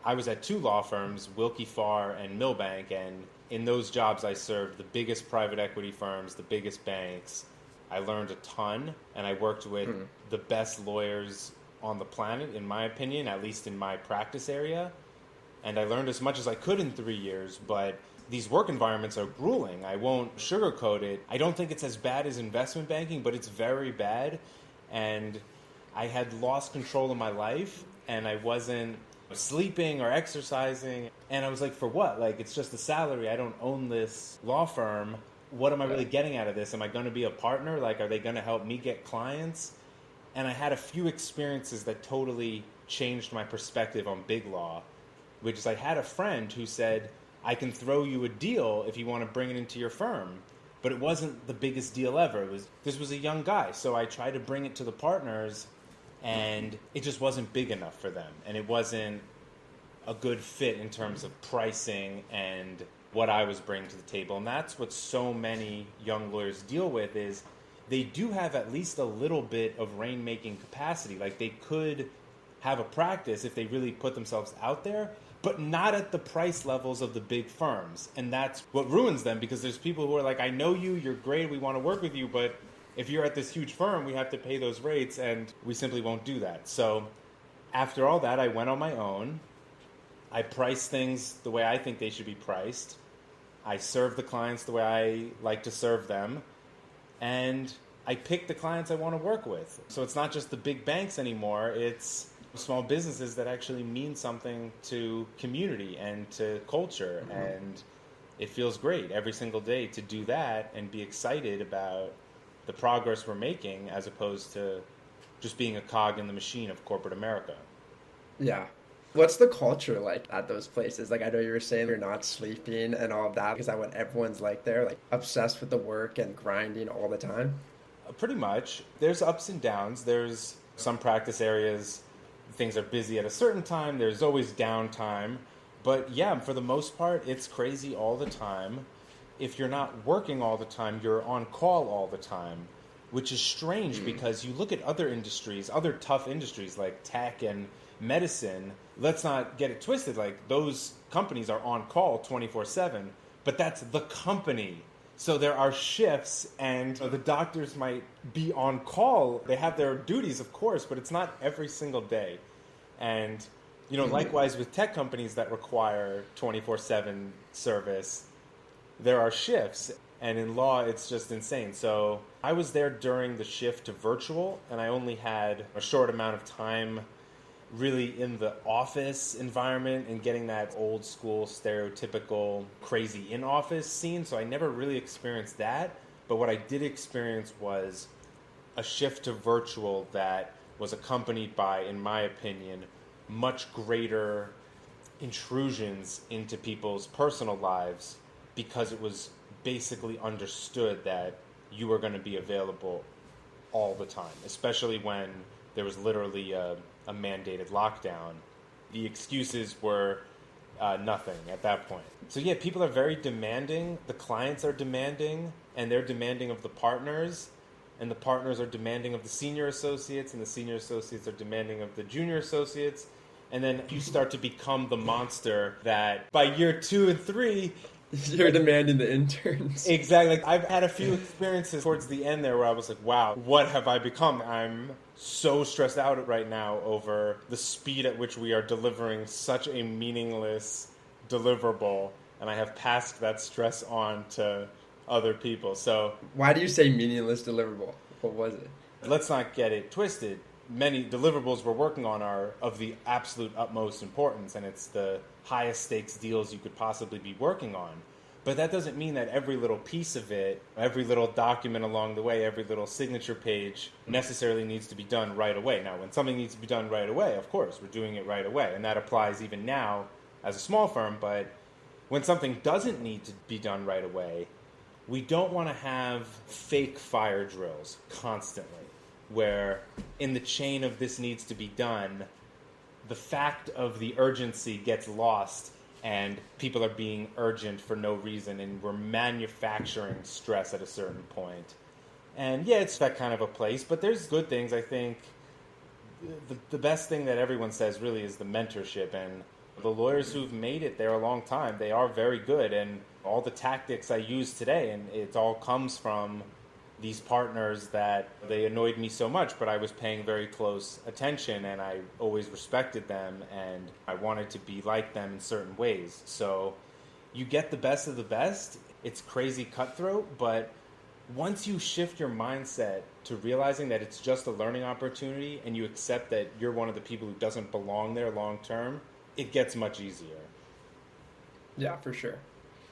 I was at two law firms, Wilkie Farr and Milbank, and in those jobs I served the biggest private equity firms, the biggest banks. I learned a ton, and I worked with the best lawyers on the planet, in my opinion, at least in my practice area. And I learned as much as I could in 3 years, but these work environments are grueling. I won't sugarcoat it. I don't think it's as bad as investment banking, but it's very bad. And I had lost control of my life, and I wasn't sleeping or exercising. And I was like, for what? Like, it's just a salary. I don't own this law firm. What am I really getting out of this? Am I going to be a partner? Like, are they going to help me get clients? And I had a few experiences that totally changed my perspective on big law, which is I had a friend who said, I can throw you a deal if you want to bring it into your firm. But it wasn't the biggest deal ever. This was a young guy. So I tried to bring it to the partners, and it just wasn't big enough for them. And it wasn't a good fit in terms of pricing and what I was bringing to the table. And that's what so many young lawyers deal with, is they do have at least a little bit of rainmaking capacity. Like, they could have a practice if they really put themselves out there, but not at the price levels of the big firms. And that's what ruins them, because there's people who are like, I know you, you're great, we want to work with you, but if you're at this huge firm, we have to pay those rates, and we simply won't do that. So after all that, I went on my own. I priced things the way I think they should be priced. I served the clients the way I like to serve them. And I picked the clients I want to work with. So it's not just the big banks anymore, it's small businesses that actually mean something to community and to culture. And it feels great every single day to do that and be excited about the progress we're making, as opposed to just being a cog in the machine of corporate America. Yeah. What's the culture like at those places? Like, I know you were saying you're not sleeping and all of that. Is that what everyone's like there? Like, obsessed with the work and grinding all the time? Pretty much. There's ups and downs. There's some practice areas, things are busy at a certain time. There's always downtime. But yeah, for the most part, it's crazy all the time. If you're not working all the time, you're on call all the time, which is strange because you look at other industries, other tough industries like tech and medicine. Let's not get it twisted. Like, those companies are on call 24/7, but that's the company. So there are shifts, and the doctors might be on call. They have their duties, of course, but it's not every single day. And, likewise with tech companies that require 24/7 service, there are shifts. And in law, it's just insane. So I was there during the shift to virtual, and I only had a short amount of time really in the office environment and getting that old school stereotypical crazy in-office scene. So I never really experienced that. But what I did experience was a shift to virtual that was accompanied by, in my opinion, much greater intrusions into people's personal lives, because it was basically understood that you were going to be available all the time, especially when there was literally a mandated lockdown. The excuses were nothing at that point. So yeah, people are very demanding. The clients are demanding, and they're demanding of the partners, and the partners are demanding of the senior associates, and the senior associates are demanding of the junior associates. And then you start to become the monster that by year 2 and 3, you're demanding the interns. Exactly. Like, I've had a few experiences towards the end there where I was like, wow, what have I become? I'm so stressed out right now over the speed at which we are delivering such a meaningless deliverable, and I have passed that stress on to other people. So why do you say meaningless deliverable? What was it? Let's not get it twisted. Many deliverables we're working on are of the absolute utmost importance, and it's the highest stakes deals you could possibly be working on. But that doesn't mean that every little piece of it, every little document along the way, every little signature page necessarily needs to be done right away. Now, when something needs to be done right away, of course, we're doing it right away. And that applies even now as a small firm. But when something doesn't need to be done right away, we don't want to have fake fire drills constantly, where in the chain of this needs to be done, the fact of the urgency gets lost and people are being urgent for no reason, and we're manufacturing stress at a certain point. And yeah, it's that kind of a place, but there's good things. I think the best thing that everyone says really is the mentorship, and The lawyers who've made it there a long time, they are very good. And all the tactics I use today, and it all comes from these partners that they annoyed me so much, but I was paying very close attention and I always respected them and I wanted to be like them in certain ways. So you get the best of the best. It's crazy cutthroat, but once you shift your mindset to realizing that it's just a learning opportunity and you accept that you're one of the people who doesn't belong there long term, it gets much easier. Yeah, for sure.